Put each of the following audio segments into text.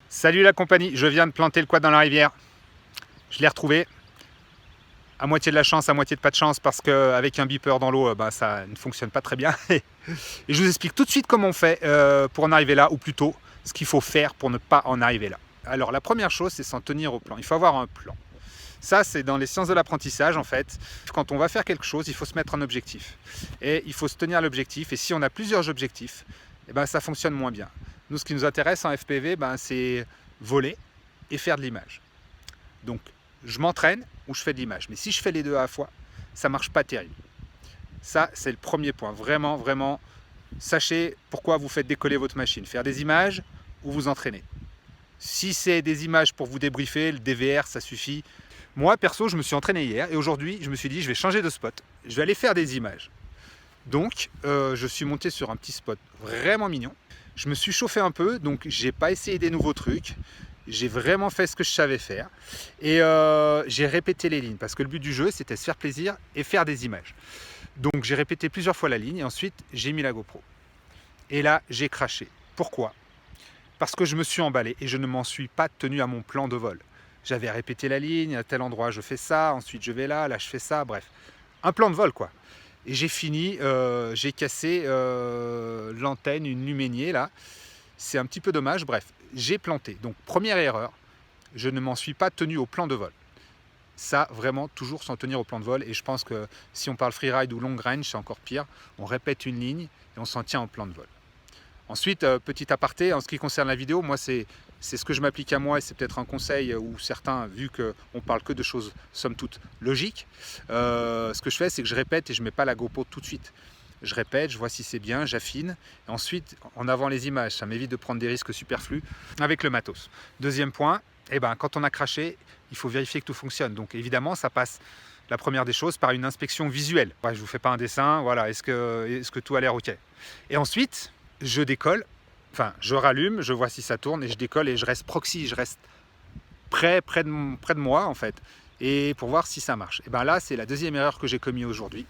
Salut la compagnie, je viens de planter le quad dans la rivière. Je l'ai retrouvé. À moitié de la chance, à moitié de pas de chance, parce qu'avec un beeper dans l'eau, ça ne fonctionne pas très bien. Et je vous explique tout de suite comment on fait pour en arriver là, ou plutôt ce qu'il faut faire pour ne pas en arriver là. Alors la première chose, c'est s'en tenir au plan. Il faut avoir un plan. Ça, c'est dans les sciences de l'apprentissage, en fait. Quand on va faire quelque chose, il faut se mettre un objectif. Et il faut se tenir à l'objectif. Et si on a plusieurs objectifs, ça fonctionne moins bien. Nous, ce qui nous intéresse en FPV, c'est voler et faire de l'image. Donc, je m'entraîne ou je fais de l'image. Mais si je fais les deux à la fois, ça ne marche pas terrible. Ça, c'est le premier point. Vraiment, vraiment, sachez pourquoi vous faites décoller votre machine. Faire des images ou vous entraîner. Si c'est des images pour vous débriefer, le DVR, ça suffit. Moi, perso, je me suis entraîné hier et aujourd'hui, je me suis dit, je vais changer de spot. Je vais aller faire des images. Donc, je suis monté sur un petit spot vraiment mignon. Je me suis chauffé un peu, donc j'ai pas essayé des nouveaux trucs. J'ai vraiment fait ce que je savais faire. Et j'ai répété les lignes, parce que le but du jeu, c'était se faire plaisir et faire des images. Donc, j'ai répété plusieurs fois la ligne et ensuite, j'ai mis la GoPro. Et là, j'ai craché. Pourquoi ? Parce que je me suis emballé et je ne m'en suis pas tenu à mon plan de vol. J'avais répété la ligne, à tel endroit je fais ça, ensuite je vais là je fais ça, bref. Un plan de vol quoi. Et j'ai fini, j'ai cassé l'antenne, une luménier là. C'est un petit peu dommage, bref. J'ai planté. Donc première erreur, je ne m'en suis pas tenu au plan de vol. Ça, vraiment, toujours s'en tenir au plan de vol. Et je pense que si on parle freeride ou long range, c'est encore pire. On répète une ligne et on s'en tient au plan de vol. Ensuite, petit aparté, en ce qui concerne la vidéo, moi c'est ce que je m'applique à moi et c'est peut-être un conseil où certains, vu qu'on parle que de choses somme toute logiques, ce que je fais c'est que je répète et je ne mets pas la GoPro tout de suite. Je répète, je vois si c'est bien, j'affine. Et ensuite, en avant les images, ça m'évite de prendre des risques superflus avec le matos. Deuxième point, quand on a craché, il faut vérifier que tout fonctionne. Donc évidemment, ça passe la première des choses par une inspection visuelle. Ouais, je ne vous fais pas un dessin, voilà, est-ce que tout a l'air OK. Et ensuite, je décolle, enfin je rallume, je vois si ça tourne et je décolle et je reste proxy, je reste près de moi en fait, et pour voir si ça marche. Et là c'est la deuxième erreur que j'ai commise aujourd'hui.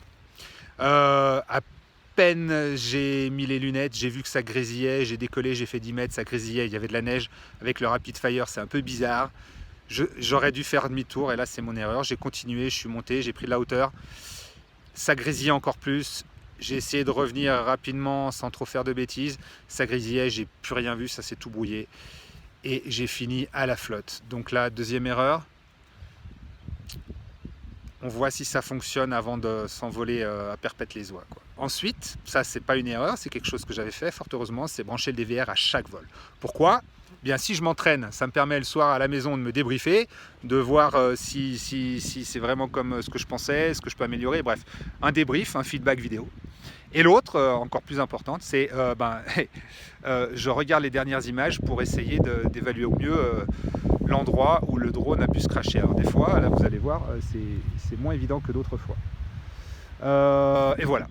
À peine j'ai mis les lunettes, j'ai vu que ça grésillait, j'ai décollé, j'ai fait 10 mètres, ça grésillait, il y avait de la neige avec le rapid fire, c'est un peu bizarre. J'aurais dû faire demi-tour et là c'est mon erreur, j'ai continué, je suis monté, j'ai pris de la hauteur, ça grésillait encore plus. J'ai essayé de revenir rapidement sans trop faire de bêtises. Ça grésillait, j'ai plus rien vu, ça s'est tout brouillé. Et j'ai fini à la flotte. Donc là, deuxième erreur. On voit si ça fonctionne avant de s'envoler à perpète les oies, quoi. Ensuite, ça c'est pas une erreur, c'est quelque chose que j'avais fait fort heureusement, c'est brancher le DVR à chaque vol. Pourquoi ? Bien, si je m'entraîne, ça me permet le soir à la maison de me débriefer, de voir si c'est vraiment comme ce que je pensais, ce que je peux améliorer, bref, un débrief, un feedback vidéo. Et l'autre, encore plus importante, c'est je regarde les dernières images pour essayer d'évaluer au mieux l'endroit où le drone a pu se cracher. Alors des fois, là vous allez voir, c'est moins évident que d'autres fois. Et voilà.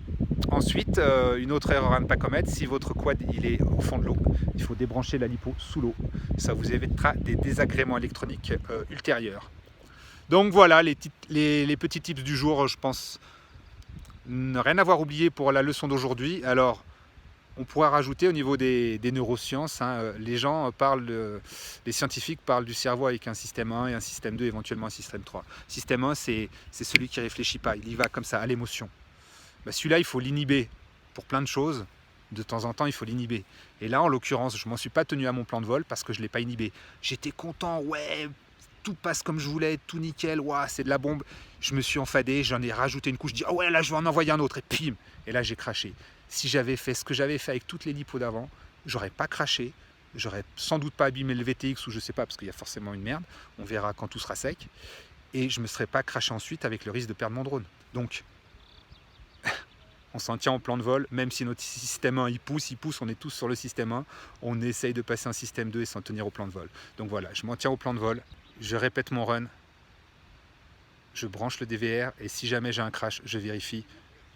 Ensuite, une autre erreur à ne pas commettre, si votre quad il est au fond de l'eau, il faut débrancher la lipo sous l'eau. Ça vous évitera des désagréments électroniques ultérieurs. Donc voilà les petits tips du jour, je pense ne rien avoir oublié pour la leçon d'aujourd'hui. Alors, on pourrait rajouter au niveau des neurosciences, les gens parlent, les scientifiques parlent du cerveau avec un système 1 et un système 2, éventuellement un système 3. Système 1, c'est celui qui ne réfléchit pas, il y va comme ça, à l'émotion. Celui-là, il faut l'inhiber pour plein de choses. De temps en temps, il faut l'inhiber. Et là, en l'occurrence, je ne m'en suis pas tenu à mon plan de vol parce que je ne l'ai pas inhibé. J'étais content, ouais, tout passe comme je voulais, tout nickel, ouais, c'est de la bombe. Je me suis enfadé, j'en ai rajouté une couche, je dis, oh ouais, là, je vais en envoyer un autre, et pim. Et là, j'ai craché. Si j'avais fait ce que j'avais fait avec toutes les lipos d'avant, j'aurais pas craché, j'aurais sans doute pas abîmé le VTX ou je sais pas, parce qu'il y a forcément une merde, on verra quand tout sera sec, et je me serais pas craché ensuite avec le risque de perdre mon drone. Donc, on s'en tient au plan de vol, même si notre système 1 il pousse, on est tous sur le système 1, on essaye de passer un système 2 et s'en tenir au plan de vol. Donc voilà, je m'en tiens au plan de vol, je répète mon run, je branche le DVR et si jamais j'ai un crash, je vérifie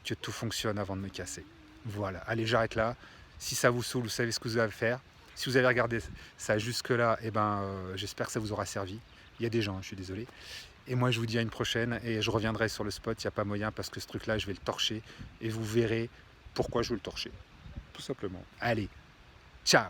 que tout fonctionne avant de me casser. Voilà, allez, j'arrête là. Si ça vous saoule, vous savez ce que vous avez à faire. Si vous avez regardé ça jusque-là, j'espère que ça vous aura servi. Il y a des gens, je suis désolé. Et moi, je vous dis à une prochaine et je reviendrai sur le spot. Il n'y a pas moyen parce que ce truc-là, je vais le torcher et vous verrez pourquoi je veux le torcher. Tout simplement. Allez, ciao!